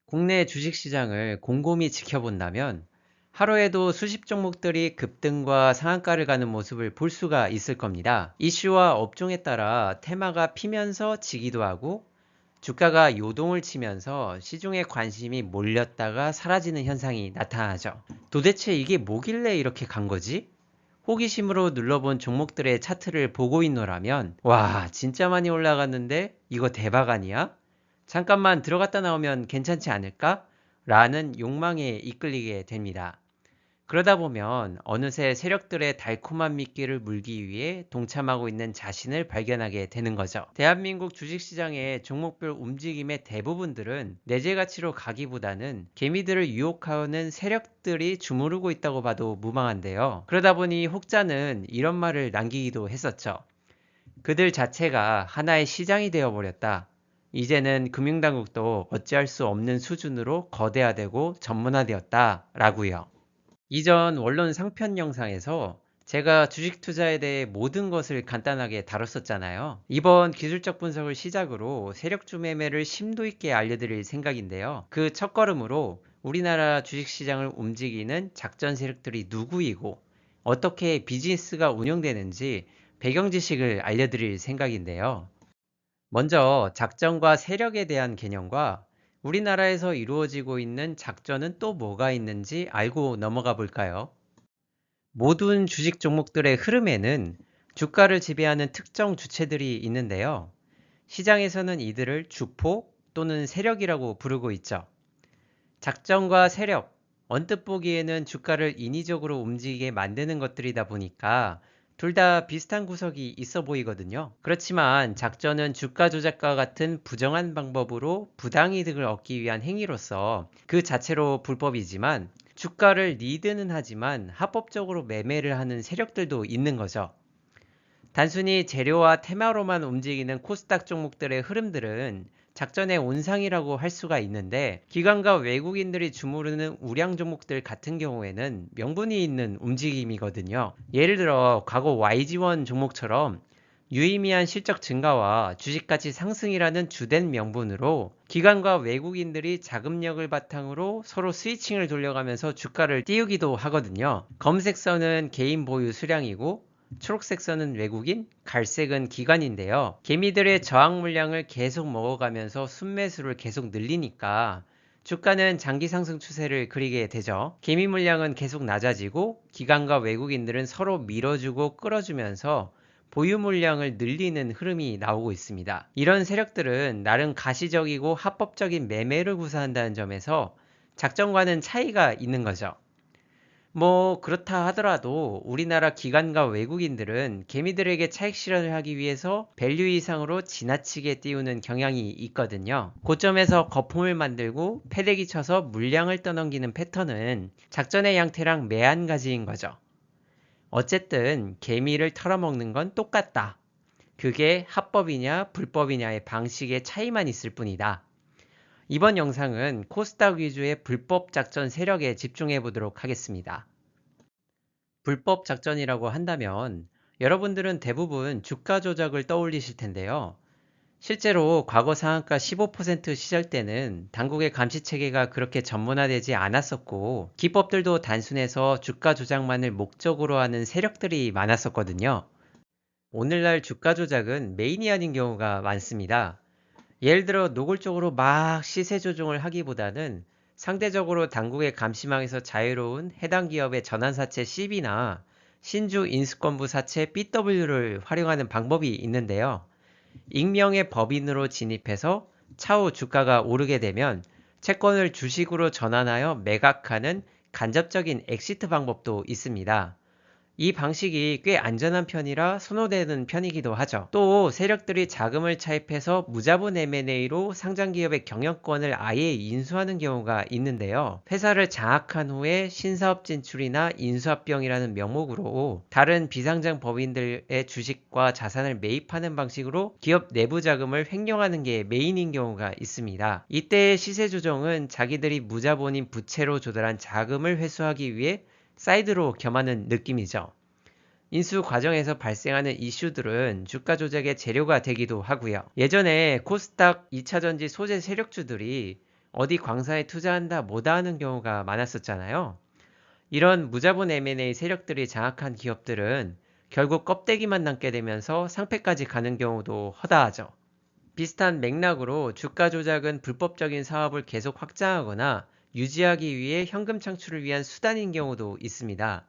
국내 주식시장을 곰곰이 지켜본다면 하루에도 수십 종목들이 급등과 상한가를 가는 모습을 볼 수가 있을 겁니다. 이슈와 업종에 따라 테마가 피면서 지기도 하고 주가가 요동을 치면서 시중의 관심이 몰렸다가 사라지는 현상이 나타나죠. 도대체 이게 뭐길래 이렇게 간 거지? 호기심으로 눌러본 종목들의 차트를 보고 있노라면 와 진짜 많이 올라갔는데 이거 대박 아니야? 잠깐만 들어갔다 나오면 괜찮지 않을까? 라는 욕망에 이끌리게 됩니다. 그러다 보면 어느새 세력들의 달콤한 미끼를 물기 위해 동참하고 있는 자신을 발견하게 되는 거죠. 대한민국 주식시장의 종목별 움직임의 대부분들은 내재 가치로 가기보다는 개미들을 유혹하는 세력들이 주무르고 있다고 봐도 무방한데요. 그러다 보니 혹자는 이런 말을 남기기도 했었죠. 그들 자체가 하나의 시장이 되어버렸다. 이제는 금융당국도 어찌할 수 없는 수준으로 거대화되고 전문화되었다. 라고요. 이전 원론 상편 영상에서 제가 주식 투자에 대해 모든 것을 간단하게 다뤘었잖아요. 이번 기술적 분석을 시작으로 세력주 매매를 심도 있게 알려드릴 생각인데요. 그 첫걸음으로 우리나라 주식시장을 움직이는 작전 세력들이 누구이고 어떻게 비즈니스가 운영되는지 배경 지식을 알려드릴 생각인데요. 먼저 작전과 세력에 대한 개념과 우리나라에서 이루어지고 있는 작전은 또 뭐가 있는지 알고 넘어가 볼까요? 모든 주식 종목들의 흐름에는 주가를 지배하는 특정 주체들이 있는데요. 시장에서는 이들을 주포 또는 세력이라고 부르고 있죠. 작전과 세력, 언뜻 보기에는 주가를 인위적으로 움직이게 만드는 것들이다 보니까 둘 다 비슷한 구석이 있어 보이거든요. 그렇지만 작전은 주가 조작과 같은 부정한 방법으로 부당이득을 얻기 위한 행위로서 그 자체로 불법이지만 주가를 리드는 하지만 합법적으로 매매를 하는 세력들도 있는 거죠. 단순히 재료와 테마로만 움직이는 코스닥 종목들의 흐름들은 작전의 온상이라고 할 수가 있는데 기관과 외국인들이 주무르는 우량 종목들 같은 경우에는 명분이 있는 움직임이거든요. 예를 들어 과거 YG1 종목처럼 유의미한 실적 증가와 주식가치 상승이라는 주된 명분으로 기관과 외국인들이 자금력을 바탕으로 서로 스위칭을 돌려가면서 주가를 띄우기도 하거든요. 검색선은 개인 보유 수량이고 초록색 선은 외국인, 갈색은 기관인데요. 개미들의 저항 물량을 계속 먹어가면서 순매수를 계속 늘리니까 주가는 장기 상승 추세를 그리게 되죠. 개미 물량은 계속 낮아지고 기관과 외국인들은 서로 밀어주고 끌어주면서 보유 물량을 늘리는 흐름이 나오고 있습니다. 이런 세력들은 나름 가시적이고 합법적인 매매를 구사한다는 점에서 작전과는 차이가 있는 거죠. 뭐 그렇다 하더라도 우리나라 기관과 외국인들은 개미들에게 차익 실현을 하기 위해서 밸류 이상으로 지나치게 띄우는 경향이 있거든요. 고점에서 거품을 만들고 패대기 쳐서 물량을 떠넘기는 패턴은 작전의 양태랑 매한가지인 거죠. 어쨌든 개미를 털어먹는 건 똑같다. 그게 합법이냐 불법이냐의 방식의 차이만 있을 뿐이다. 이번 영상은 코스닥 위주의 불법 작전 세력에 집중해 보도록 하겠습니다. 불법 작전이라고 한다면 여러분들은 대부분 주가 조작을 떠올리실 텐데요. 실제로 과거 상한가 15% 시절 때는 당국의 감시 체계가 그렇게 전문화되지 않았었고 기법들도 단순해서 주가 조작만을 목적으로 하는 세력들이 많았었거든요. 오늘날 주가 조작은 메인이 아닌 경우가 많습니다. 예를 들어 노골적으로 막 시세 조종을 하기보다는 상대적으로 당국의 감시망에서 자유로운 해당 기업의 전환사채 CB나 신주 인수권부 사채 BW를 활용하는 방법이 있는데요. 익명의 법인으로 진입해서 차후 주가가 오르게 되면 채권을 주식으로 전환하여 매각하는 간접적인 엑시트 방법도 있습니다. 이 방식이 꽤 안전한 편이라 선호되는 편이기도 하죠. 또 세력들이 자금을 차입해서 무자본 M&A로 상장기업의 경영권을 아예 인수하는 경우가 있는데요. 회사를 장악한 후에 신사업 진출이나 인수합병이라는 명목으로 다른 비상장 법인들의 주식과 자산을 매입하는 방식으로 기업 내부 자금을 횡령하는 게 메인인 경우가 있습니다. 이때의 시세 조정은 자기들이 무자본인 부채로 조달한 자금을 회수하기 위해 사이드로 겸하는 느낌이죠. 인수 과정에서 발생하는 이슈들은 주가 조작의 재료가 되기도 하고요. 예전에 코스닥 2차전지 소재 세력주들이 어디 광사에 투자한다 뭐다 하는 경우가 많았었잖아요. 이런 무자본 M&A 세력들이 장악한 기업들은 결국 껍데기만 남게 되면서 상폐까지 가는 경우도 허다하죠. 비슷한 맥락으로 주가 조작은 불법적인 사업을 계속 확장하거나 유지하기 위해 현금 창출을 위한 수단인 경우도 있습니다.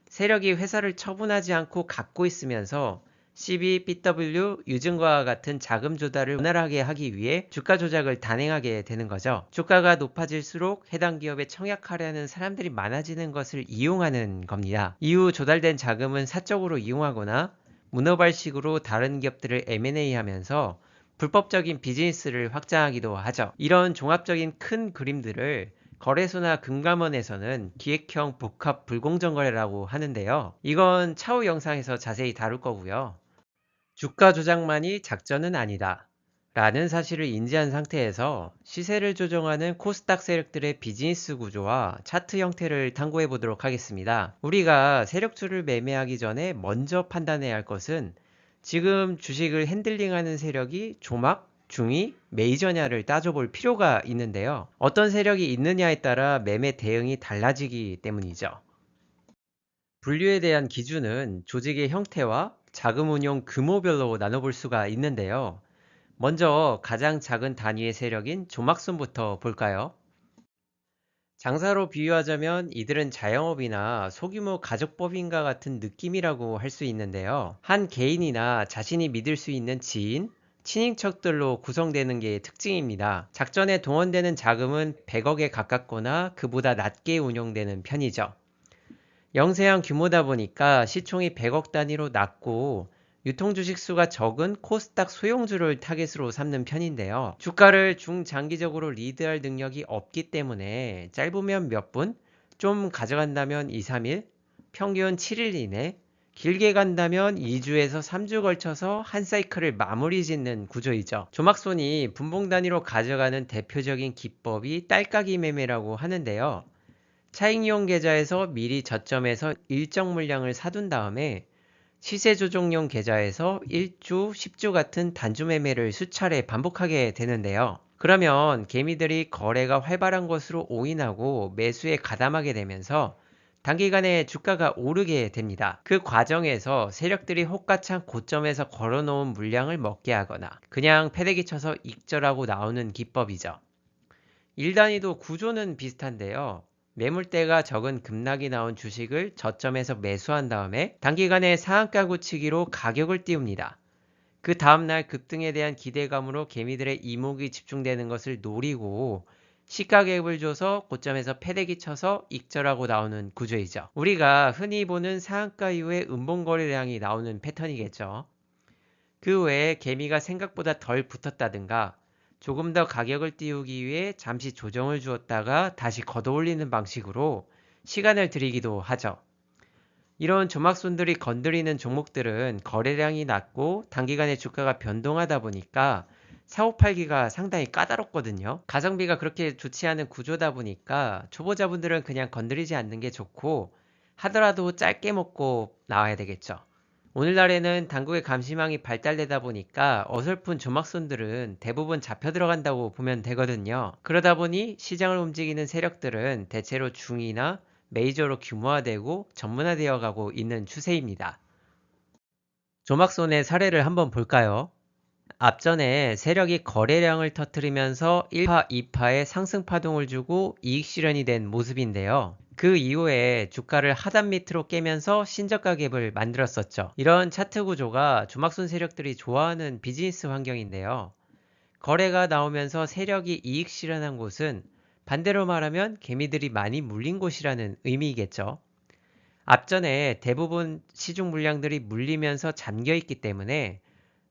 세력이 회사를 처분하지 않고 갖고 있으면서 CB, BW, 유증과와 같은 자금 조달을 원활하게 하기 위해 주가 조작을 단행하게 되는 거죠. 주가가 높아질수록 해당 기업에 청약하려는 사람들이 많아지는 것을 이용하는 겁니다. 이후 조달된 자금은 사적으로 이용하거나 문어발식으로 다른 기업들을 M&A 하면서 불법적인 비즈니스를 확장하기도 하죠. 이런 종합적인 큰 그림들을 거래소나 금감원에서는 기획형 복합 불공정 거래라고 하는데요. 이건 차후 영상에서 자세히 다룰 거고요. 주가 조작만이 작전은 아니다. 라는 사실을 인지한 상태에서 시세를 조정하는 코스닥 세력들의 비즈니스 구조와 차트 형태를 탐구해 보도록 하겠습니다. 우리가 세력주를 매매하기 전에 먼저 판단해야 할 것은 지금 주식을 핸들링하는 세력이 조막, 중위, 메이저냐를 따져볼 필요가 있는데요. 어떤 세력이 있느냐에 따라 매매 대응이 달라지기 때문이죠. 분류에 대한 기준은 조직의 형태와 자금 운용 규모별로 나눠볼 수가 있는데요. 먼저 가장 작은 단위의 세력인 조막순부터 볼까요? 장사로 비유하자면 이들은 자영업이나 소규모 가족법인과 같은 느낌이라고 할 수 있는데요. 한 개인이나 자신이 믿을 수 있는 지인, 친인척들로 구성되는 게 특징입니다. 작전에 동원되는 자금은 100억에 가깝거나 그보다 낮게 운용되는 편이죠. 영세한 규모다 보니까 시총이 100억 단위로 낮고 유통주식 수가 적은 코스닥 소형주를 타겟으로 삼는 편인데요. 주가를 중장기적으로 리드할 능력이 없기 때문에 짧으면 몇 분, 좀 가져간다면 2, 3일, 평균 7일 이내, 길게 간다면 2주에서 3주 걸쳐서 한 사이클을 마무리 짓는 구조이죠. 조막손이 분봉 단위로 가져가는 대표적인 기법이 딸깍이 매매라고 하는데요. 차익용 계좌에서 미리 저점에서 일정 물량을 사둔 다음에 시세 조정용 계좌에서 1주, 10주 같은 단주 매매를 수차례 반복하게 되는데요. 그러면 개미들이 거래가 활발한 것으로 오인하고 매수에 가담하게 되면서 단기간에 주가가 오르게 됩니다. 그 과정에서 세력들이 혹가창 고점에서 걸어놓은 물량을 먹게 하거나 그냥 패대기 쳐서 익절하고 나오는 기법이죠. 1단위도 구조는 비슷한데요. 매물대가 적은 급락이 나온 주식을 저점에서 매수한 다음에 단기간에 상한가 굳히기로 가격을 띄웁니다. 그 다음날 급등에 대한 기대감으로 개미들의 이목이 집중되는 것을 노리고 시가갭을 줘서 고점에서 패대기 쳐서 익절하고 나오는 구조이죠. 우리가 흔히 보는 상한가 이후에 음봉거래량이 나오는 패턴이겠죠. 그 외에 개미가 생각보다 덜 붙었다든가 조금 더 가격을 띄우기 위해 잠시 조정을 주었다가 다시 걷어올리는 방식으로 시간을 들이기도 하죠. 이런 조막손들이 건드리는 종목들은 거래량이 낮고 단기간에 주가가 변동하다 보니까 사고 팔기가 상당히 까다롭거든요. 가성비가 그렇게 좋지 않은 구조다 보니까 초보자분들은 그냥 건드리지 않는 게 좋고 하더라도 짧게 먹고 나와야 되겠죠. 오늘날에는 당국의 감시망이 발달되다 보니까 어설픈 조막손들은 대부분 잡혀 들어간다고 보면 되거든요. 그러다 보니 시장을 움직이는 세력들은 대체로 중위나 메이저로 규모화되고 전문화되어 가고 있는 추세입니다. 조막손의 사례를 한번 볼까요? 앞전에 세력이 거래량을 터뜨리면서 1파, 2파에 상승 파동을 주고 이익 실현이 된 모습인데요. 그 이후에 주가를 하단 밑으로 깨면서 신저가 갭을 만들었었죠. 이런 차트 구조가 조막손 세력들이 좋아하는 비즈니스 환경인데요. 거래가 나오면서 세력이 이익 실현한 곳은 반대로 말하면 개미들이 많이 물린 곳이라는 의미이겠죠. 앞전에 대부분 시중 물량들이 물리면서 잠겨있기 때문에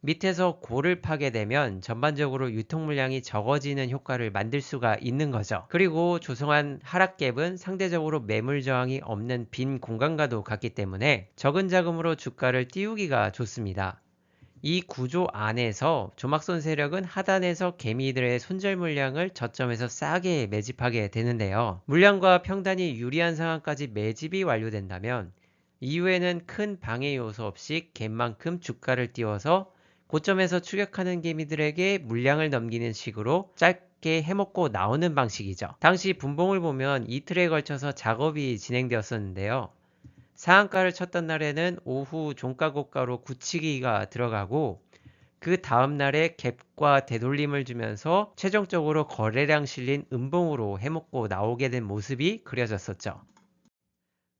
밑에서 고를 파게 되면 전반적으로 유통 물량이 적어지는 효과를 만들 수가 있는 거죠. 그리고 조성한 하락갭은 상대적으로 매물 저항이 없는 빈 공간과도 같기 때문에 적은 자금으로 주가를 띄우기가 좋습니다. 이 구조 안에서 조막손 세력은 하단에서 개미들의 손절 물량을 저점에서 싸게 매집하게 되는데요. 물량과 평단이 유리한 상황까지 매집이 완료된다면 이후에는 큰 방해 요소 없이 갭만큼 주가를 띄워서 고점에서 추격하는 개미들에게 물량을 넘기는 식으로 쉽게 해먹고 나오는 방식이죠. 당시 분봉을 보면 이틀에 걸쳐서 작업이 진행되었었는데요. 상한가를 쳤던 날에는 오후 종가고가로 굳히기가 들어가고 그 다음 날에 갭과 되돌림을 주면서 최종적으로 거래량 실린 음봉으로 해먹고 나오게 된 모습이 그려졌었죠.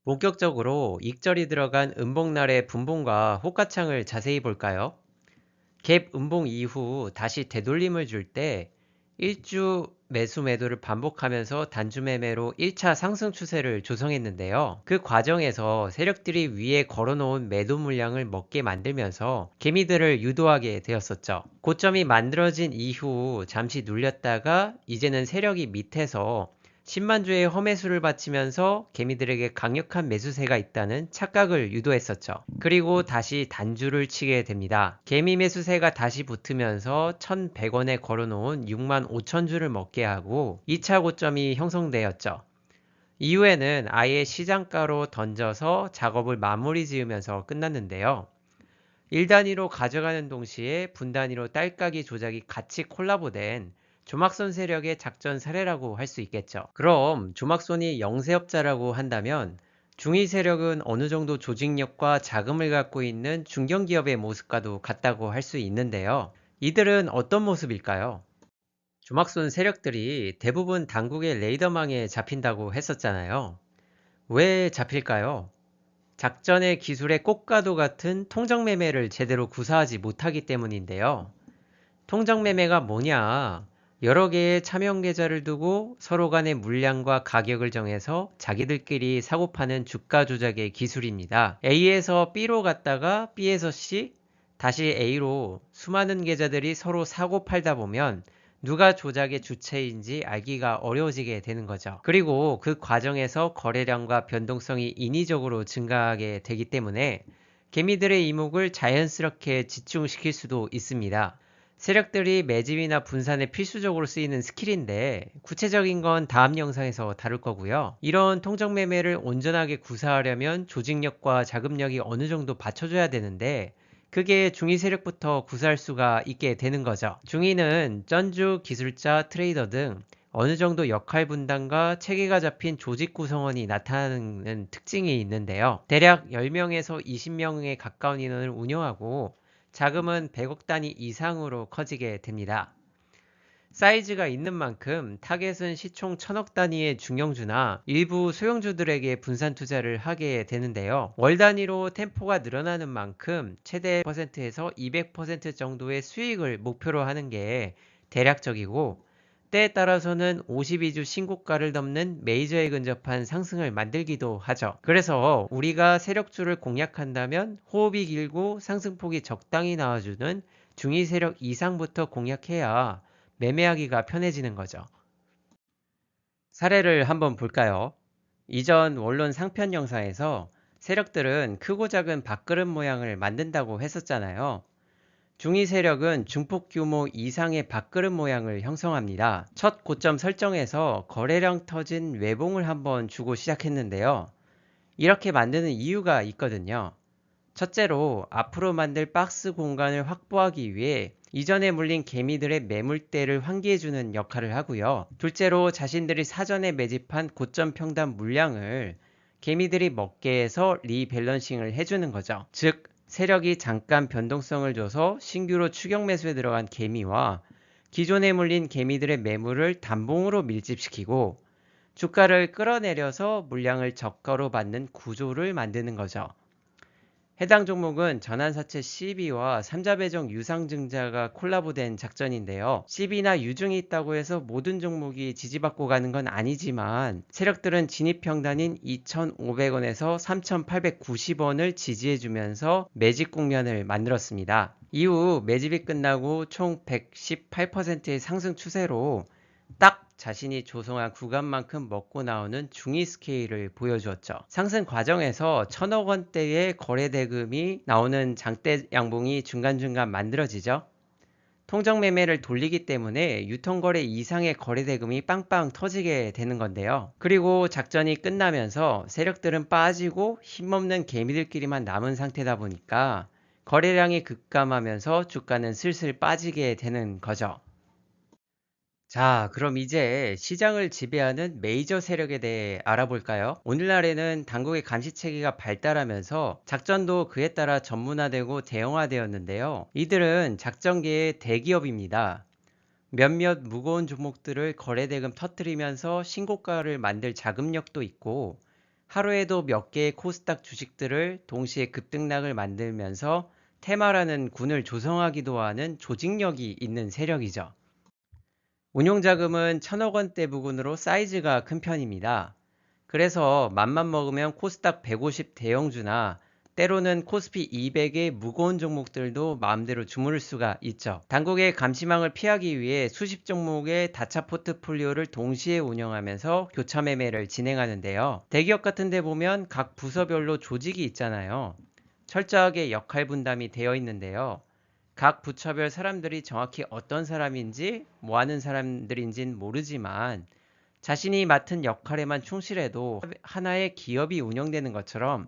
본격적으로 익절이 들어간 음봉날의 분봉과 호가창을 자세히 볼까요? 갭 음봉 이후 다시 되돌림을 줄 때 1주 매수 매도를 반복하면서 단주 매매로 1차 상승 추세를 조성했는데요. 그 과정에서 세력들이 위에 걸어놓은 매도 물량을 먹게 만들면서 개미들을 유도하게 되었었죠. 고점이 만들어진 이후 잠시 눌렸다가 이제는 세력이 밑에서 10만 주의 허매수를 바치면서 개미들에게 강력한 매수세가 있다는 착각을 유도했었죠. 그리고 다시 단주를 치게 됩니다. 개미 매수세가 다시 붙으면서 1,100원에 걸어놓은 6만 5천 주를 먹게 하고 2차 고점이 형성되었죠. 이후에는 아예 시장가로 던져서 작업을 마무리 지으면서 끝났는데요. 1단위로 가져가는 동시에 분단위로 딸깍이 조작이 같이 콜라보된 조막손 세력의 작전 사례라고 할 수 있겠죠. 그럼 조막손이 영세업자라고 한다면 중위 세력은 어느 정도 조직력과 자금을 갖고 있는 중견기업의 모습과도 같다고 할 수 있는데요. 이들은 어떤 모습일까요? 조막손 세력들이 대부분 당국의 레이더망에 잡힌다고 했었잖아요. 왜 잡힐까요? 작전의 기술의 꽃과도 같은 통정매매를 제대로 구사하지 못하기 때문인데요. 통정매매가 뭐냐? 여러 개의 차명 계좌를 두고 서로 간의 물량과 가격을 정해서 자기들끼리 사고파는 주가 조작의 기술입니다. A에서 B로 갔다가 B에서 C, 다시 A로 수많은 계좌들이 서로 사고 팔다 보면 누가 조작의 주체인지 알기가 어려워지게 되는 거죠. 그리고 그 과정에서 거래량과 변동성이 인위적으로 증가하게 되기 때문에 개미들의 이목을 자연스럽게 집중시킬 수도 있습니다. 세력들이 매집이나 분산에 필수적으로 쓰이는 스킬인데 구체적인 건 다음 영상에서 다룰 거고요. 이런 통정매매를 온전하게 구사하려면 조직력과 자금력이 어느 정도 받쳐줘야 되는데 그게 중위 세력부터 구사할 수가 있게 되는 거죠. 중위는 전주, 기술자, 트레이더 등 어느 정도 역할 분담과 체계가 잡힌 조직 구성원이 나타나는 특징이 있는데요. 대략 10명에서 20명에 가까운 인원을 운영하고 자금은 100억 단위 이상으로 커지게 됩니다. 사이즈가 있는 만큼 타겟은 시총 1000억 단위의 중형주나 일부 소형주들에게 분산 투자를 하게 되는데요. 월 단위로 템포가 늘어나는 만큼 최대 100%에서 200% 정도의 수익을 목표로 하는 게 대략적이고 때에 따라서는 52주 신고가를 넘는 메이저에 근접한 상승을 만들기도 하죠. 그래서 우리가 세력주를 공략한다면 호흡이 길고 상승폭이 적당히 나와주는 중위 세력 이상부터 공략해야 매매하기가 편해지는 거죠. 사례를 한번 볼까요? 이전 원론 상편 영상에서 세력들은 크고 작은 밥그릇 모양을 만든다고 했었잖아요. 중위 세력은 중폭 규모 이상의 밥그릇 모양을 형성합니다. 첫 고점 설정에서 거래량 터진 외봉을 한번 주고 시작했는데요. 이렇게 만드는 이유가 있거든요. 첫째로 앞으로 만들 박스 공간을 확보하기 위해 이전에 물린 개미들의 매물대를 환기해주는 역할을 하고요. 둘째로 자신들이 사전에 매집한 고점 평단 물량을 개미들이 먹게 해서 리밸런싱을 해주는 거죠. 즉 세력이 잠깐 변동성을 줘서 신규로 추격 매수에 들어간 개미와 기존에 물린 개미들의 매물을 단봉으로 밀집시키고 주가를 끌어내려서 물량을 저가로 받는 구조를 만드는 거죠. 해당 종목은 전환사채 CB와 삼자배정 유상증자가 콜라보된 작전인데요. CB나 유증이 있다고 해서 모든 종목이 지지받고 가는 건 아니지만 세력들은 진입평단인 2,500원에서 3,890원을 지지해주면서 매집 국면을 만들었습니다. 이후 매집이 끝나고 총 118%의 상승 추세로 딱 자신이 조성한 구간만큼 먹고 나오는 중위 스케일을 보여주었죠. 상승 과정에서 1,000억 원대의 거래 대금이 나오는 장대 양봉이 중간중간 만들어지죠. 통정 매매를 돌리기 때문에 유통거래 이상의 거래 대금이 빵빵 터지게 되는 건데요. 그리고 작전이 끝나면서 세력들은 빠지고 힘없는 개미들끼리만 남은 상태다 보니까 거래량이 급감하면서 주가는 슬슬 빠지게 되는 거죠. 자, 그럼 이제 시장을 지배하는 메이저 세력에 대해 알아볼까요? 오늘날에는 당국의 감시 체계가 발달하면서 작전도 그에 따라 전문화되고 대형화되었는데요. 이들은 작전계의 대기업입니다. 몇몇 무거운 종목들을 거래대금 터뜨리면서 신고가를 만들 자금력도 있고, 하루에도 몇 개의 코스닥 주식들을 동시에 급등락을 만들면서 테마라는 군을 조성하기도 하는 조직력이 있는 세력이죠. 운용자금은 1,000억 원대 부근으로 사이즈가 큰 편입니다. 그래서 맘만 먹으면 코스닥 150 대형주나 때로는 코스피 200의 무거운 종목들도 마음대로 주무를 수가 있죠. 당국의 감시망을 피하기 위해 수십 종목의 다차 포트폴리오를 동시에 운영하면서 교차 매매를 진행하는데요. 대기업 같은 데 보면 각 부서별로 조직이 있잖아요. 철저하게 역할 분담이 되어 있는데요. 각 부처별 사람들이 정확히 어떤 사람인지 뭐 하는 사람들인진 모르지만 자신이 맡은 역할에만 충실해도 하나의 기업이 운영되는 것처럼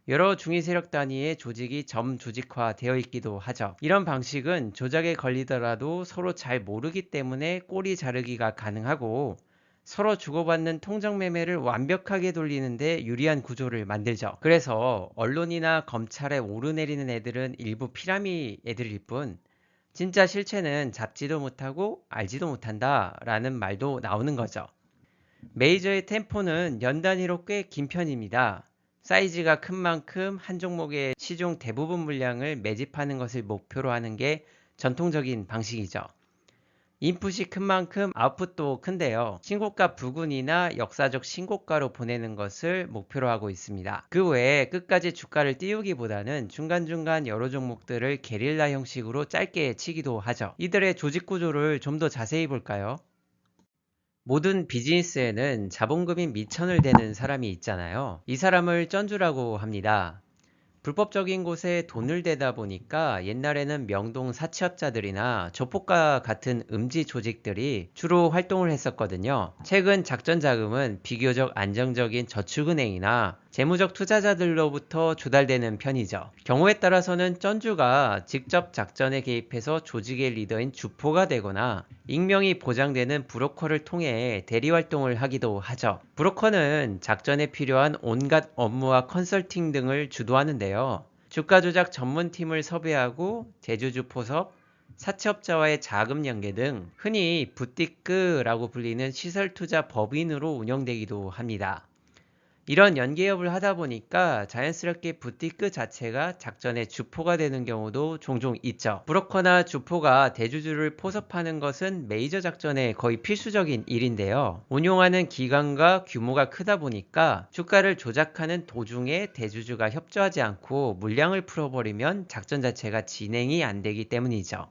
여러 중위 세력 단위의 조직이 점조직화 되어 있기도 하죠. 이런 방식은 조작에 걸리더라도 서로 잘 모르기 때문에 꼬리 자르기가 가능하고 서로 주고받는 통정 매매를 완벽하게 돌리는데 유리한 구조를 만들죠. 그래서 언론이나 검찰에 오르내리는 애들은 일부 피라미 애들일 뿐 진짜 실체는 잡지도 못하고 알지도 못한다 라는 말도 나오는 거죠. 메이저의 템포는 연 단위로 꽤 긴 편입니다. 사이즈가 큰 만큼 한 종목의 시중 대부분 물량을 매집하는 것을 목표로 하는 게 전통적인 방식이죠. 인풋이 큰 만큼 아웃풋도 큰데요. 신고가 부근이나 역사적 신고가로 보내는 것을 목표로 하고 있습니다. 그 외에 끝까지 주가를 띄우기보다는 중간중간 여러 종목들을 게릴라 형식으로 짧게 치기도 하죠. 이들의 조직 구조를 좀 더 자세히 볼까요? 모든 비즈니스에는 자본금이 미천을 대는 사람이 있잖아요. 이 사람을 쩐주라고 합니다. 불법적인 곳에 돈을 대다 보니까 옛날에는 명동 사채업자들이나 조폭과 같은 음지 조직들이 주로 활동을 했었거든요. 최근 작전 자금은 비교적 안정적인 저축은행이나 재무적 투자자들로부터 조달되는 편이죠. 경우에 따라서는 쩐주가 직접 작전에 개입해서 조직의 리더인 주포가 되거나 익명이 보장되는 브로커를 통해 대리 활동을 하기도 하죠. 브로커는 작전에 필요한 온갖 업무와 컨설팅 등을 주도하는데요. 주가 조작 전문팀을 섭외하고 대주주 포섭, 사채업자와의 자금 연계 등 흔히 부티크라고 불리는 시설 투자 법인으로 운영되기도 합니다. 이런 연계업을 하다 보니까 자연스럽게 부티크 자체가 작전의 주포가 되는 경우도 종종 있죠. 브로커나 주포가 대주주를 포섭하는 것은 메이저 작전의 거의 필수적인 일인데요. 운용하는 기관과 규모가 크다 보니까 주가를 조작하는 도중에 대주주가 협조하지 않고 물량을 풀어버리면 작전 자체가 진행이 안 되기 때문이죠.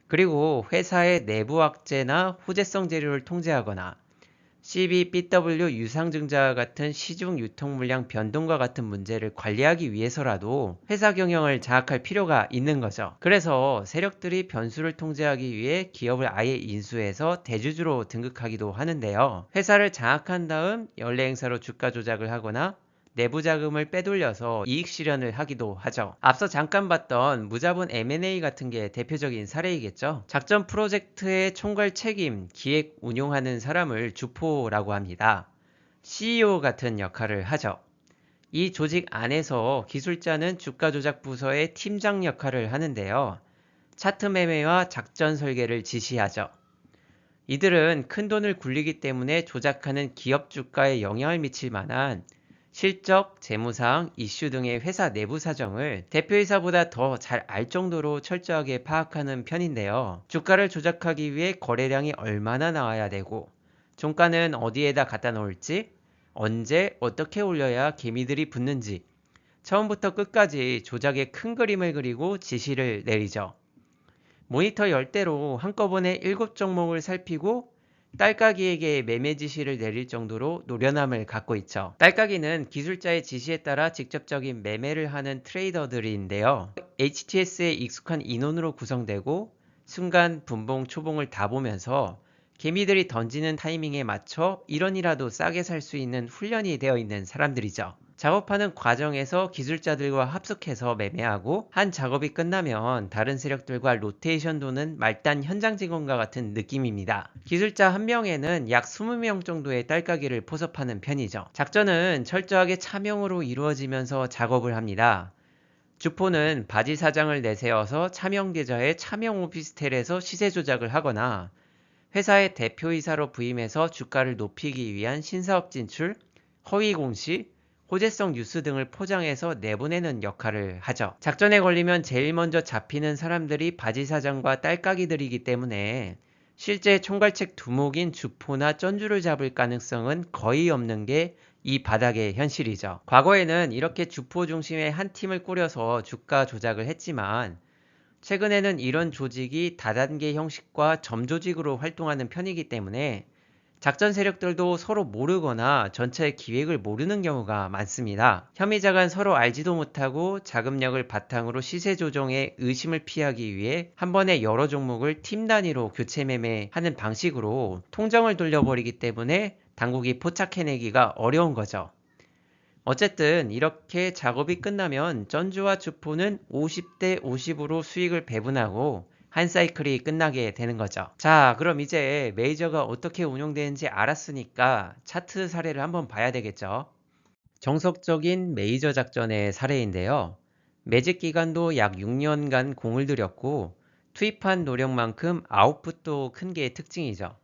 그리고 회사의 내부 악재나 호재성 재료를 통제하거나 CBBW 유상증자와 같은 시중 유통 물량 변동과 같은 문제를 관리하기 위해서라도 회사 경영을 장악할 필요가 있는 거죠. 그래서 세력들이 변수를 통제하기 위해 기업을 아예 인수해서 대주주로 등극하기도 하는데요. 회사를 장악한 다음 연례 행사로 주가 조작을 하거나 내부 자금을 빼돌려서 이익 실현을 하기도 하죠. 앞서 잠깐 봤던 무자본 M&A 같은 게 대표적인 사례이겠죠. 작전 프로젝트의 총괄 책임, 기획, 운용하는 사람을 주포라고 합니다. CEO 같은 역할을 하죠. 이 조직 안에서 기술자는 주가 조작 부서의 팀장 역할을 하는데요. 차트 매매와 작전 설계를 지시하죠. 이들은 큰 돈을 굴리기 때문에 조작하는 기업 주가에 영향을 미칠 만한 실적, 재무사항, 이슈 등의 회사 내부 사정을 대표이사보다 더 잘 알 정도로 철저하게 파악하는 편인데요. 주가를 조작하기 위해 거래량이 얼마나 나와야 되고, 종가는 어디에다 갖다 놓을지, 언제, 어떻게 올려야 개미들이 붙는지, 처음부터 끝까지 조작의 큰 그림을 그리고 지시를 내리죠. 모니터 10대로 한꺼번에 7종목을 살피고 딸깍이에게 매매 지시를 내릴 정도로 노련함을 갖고 있죠. 딸깍이는 기술자의 지시에 따라 직접적인 매매를 하는 트레이더들인데요. HTS에 익숙한 인원으로 구성되고 순간 분봉, 초봉을 다 보면서 개미들이 던지는 타이밍에 맞춰 1원이라도 싸게 살 수 있는 훈련이 되어 있는 사람들이죠. 작업하는 과정에서 기술자들과 합숙해서 매매하고 한 작업이 끝나면 다른 세력들과 로테이션 도는 말단 현장 직원과 같은 느낌입니다. 기술자 한 명에는 약 20명 정도의 딸까기를 포섭하는 편이죠. 작전은 철저하게 차명으로 이루어지면서 작업을 합니다. 주포는 바지 사장을 내세워서 차명 계좌에 차명 오피스텔에서 시세 조작을 하거나 회사의 대표이사로 부임해서 주가를 높이기 위한 신사업 진출, 허위 공시, 호재성 뉴스 등을 포장해서 내보내는 역할을 하죠. 작전에 걸리면 제일 먼저 잡히는 사람들이 바지 사장과 딸까기들이기 때문에 실제 총괄책 두목인 주포나 쩐주를 잡을 가능성은 거의 없는 게 이 바닥의 현실이죠. 과거에는 이렇게 주포 중심의 한 팀을 꾸려서 주가 조작을 했지만 최근에는 이런 조직이 다단계 형식과 점조직으로 활동하는 편이기 때문에 작전 세력들도 서로 모르거나 전체의 기획을 모르는 경우가 많습니다. 혐의자간 서로 알지도 못하고 자금력을 바탕으로 시세 조정에 의심을 피하기 위해 한 번에 여러 종목을 팀 단위로 교체 매매하는 방식으로 통정을 돌려버리기 때문에 당국이 포착해내기가 어려운 거죠. 어쨌든 이렇게 작업이 끝나면 쩐주와 주포는 50대 50으로 수익을 배분하고 한 사이클이 끝나게 되는 거죠. 자, 그럼 이제 메이저가 어떻게 운영되는지 알았으니까 차트 사례를 한번 봐야 되겠죠. 정석적인 메이저 작전의 사례인데요. 매직 기간도 약 6년간 공을 들였고 투입한 노력만큼 아웃풋도 큰 게 특징이죠.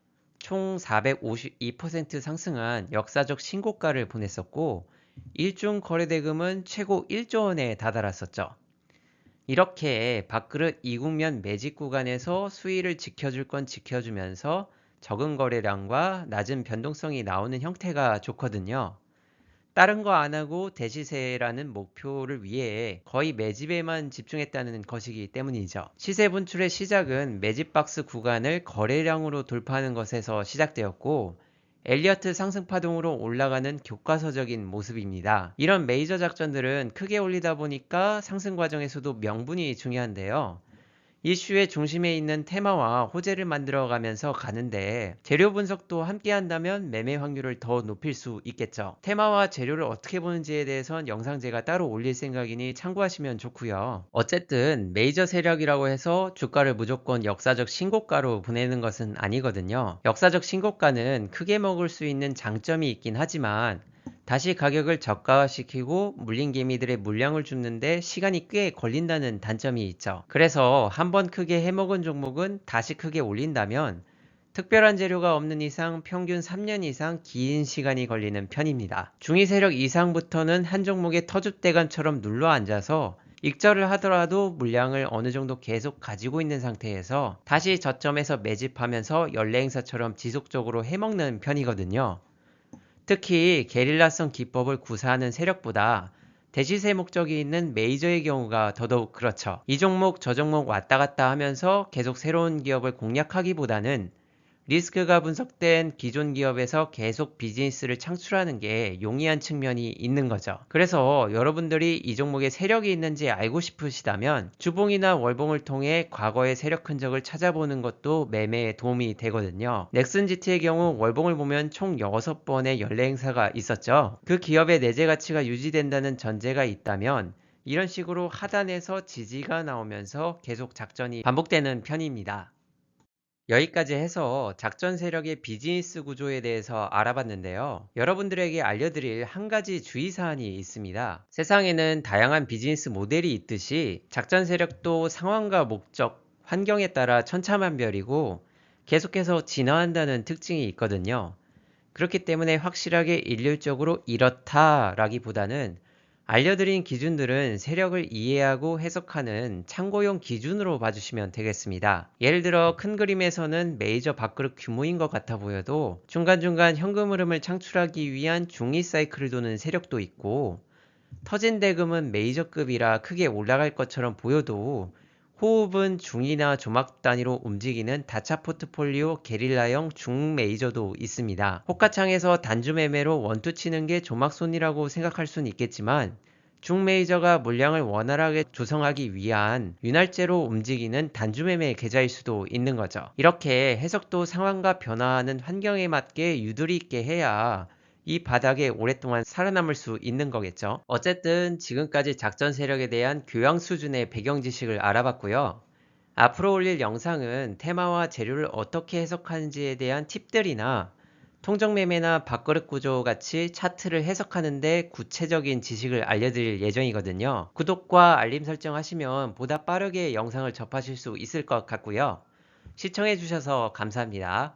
총 452% 상승한 역사적 신고가를 보냈었고 일중 거래대금은 최고 1조 원에 다다랐었죠. 이렇게 밥그릇 이국면 매직 구간에서 수위를 지켜줄 건 지켜주면서 적은 거래량과 낮은 변동성이 나오는 형태가 좋거든요. 다른 거 안 하고 대시세라는 목표를 위해 거의 매집에만 집중했다는 것이기 때문이죠. 시세 분출의 시작은 매집박스 구간을 거래량으로 돌파하는 것에서 시작되었고 엘리어트 상승 파동으로 올라가는 교과서적인 모습입니다. 이런 메이저 작전들은 크게 올리다 보니까 상승 과정에서도 명분이 중요한데요. 이슈의 중심에 있는 테마와 호재를 만들어가면서 가는데 재료 분석도 함께 한다면 매매 확률을 더 높일 수 있겠죠. 테마와 재료를 어떻게 보는지에 대해선 영상 제가 따로 올릴 생각이니 참고하시면 좋고요. 어쨌든 메이저 세력이라고 해서 주가를 무조건 역사적 신고가로 보내는 것은 아니거든요. 역사적 신고가는 크게 먹을 수 있는 장점이 있긴 하지만 다시 가격을 저가화시키고 물린 개미들의 물량을 줍는데 시간이 꽤 걸린다는 단점이 있죠. 그래서 한번 크게 해먹은 종목은 다시 크게 올린다면 특별한 재료가 없는 이상 평균 3년 이상 긴 시간이 걸리는 편입니다. 중위 세력 이상부터는 한 종목의 터줏대감처럼 눌러앉아서 익절을 하더라도 물량을 어느 정도 계속 가지고 있는 상태에서 다시 저점에서 매집하면서 연례행사처럼 지속적으로 해먹는 편이거든요. 특히 게릴라성 기법을 구사하는 세력보다 대시세 목적이 있는 메이저의 경우가 더더욱 그렇죠. 이 종목 저 종목 왔다 갔다 하면서 계속 새로운 기업을 공략하기보다는 리스크가 분석된 기존 기업에서 계속 비즈니스를 창출하는 게 용이한 측면이 있는 거죠. 그래서 여러분들이 이 종목에 세력이 있는지 알고 싶으시다면 주봉이나 월봉을 통해 과거의 세력 흔적을 찾아보는 것도 매매에 도움이 되거든요. 넥슨GT의 경우 월봉을 보면 총 6번의 연례 행사가 있었죠. 그 기업의 내재 가치가 유지된다는 전제가 있다면 이런 식으로 하단에서 지지가 나오면서 계속 작전이 반복되는 편입니다. 여기까지 해서 작전 세력의 비즈니스 구조에 대해서 알아봤는데요. 여러분들에게 알려드릴 한 가지 주의사항이 있습니다. 세상에는 다양한 비즈니스 모델이 있듯이 작전 세력도 상황과 목적, 환경에 따라 천차만별이고 계속해서 진화한다는 특징이 있거든요. 그렇기 때문에 확실하게 일률적으로 이렇다라기보다는 알려드린 기준들은 세력을 이해하고 해석하는 참고용 기준으로 봐주시면 되겠습니다. 예를 들어 큰 그림에서는 메이저 밥그릇 규모인 것 같아 보여도 중간중간 현금 흐름을 창출하기 위한 중위 사이클을 도는 세력도 있고 터진 대금은 메이저급이라 크게 올라갈 것처럼 보여도 호흡은 중이나 조막 단위로 움직이는 다차 포트폴리오 게릴라형 중메이저도 있습니다. 호가창에서 단주 매매로 원투 치는 게 조막손이라고 생각할 수는 있겠지만 중메이저가 물량을 원활하게 조성하기 위한 윤활제로 움직이는 단주 매매 계좌일 수도 있는 거죠. 이렇게 해석도 상황과 변화하는 환경에 맞게 유도리 있게 해야 이 바닥에 오랫동안 살아남을 수 있는 거겠죠. 어쨌든 지금까지 작전 세력에 대한 교양 수준의 배경 지식을 알아봤고요. 앞으로 올릴 영상은 테마와 재료를 어떻게 해석하는지에 대한 팁들이나 통정매매나 밥그릇 구조 같이 차트를 해석하는데 구체적인 지식을 알려드릴 예정이거든요. 구독과 알림 설정하시면 보다 빠르게 영상을 접하실 수 있을 것 같고요. 시청해주셔서 감사합니다.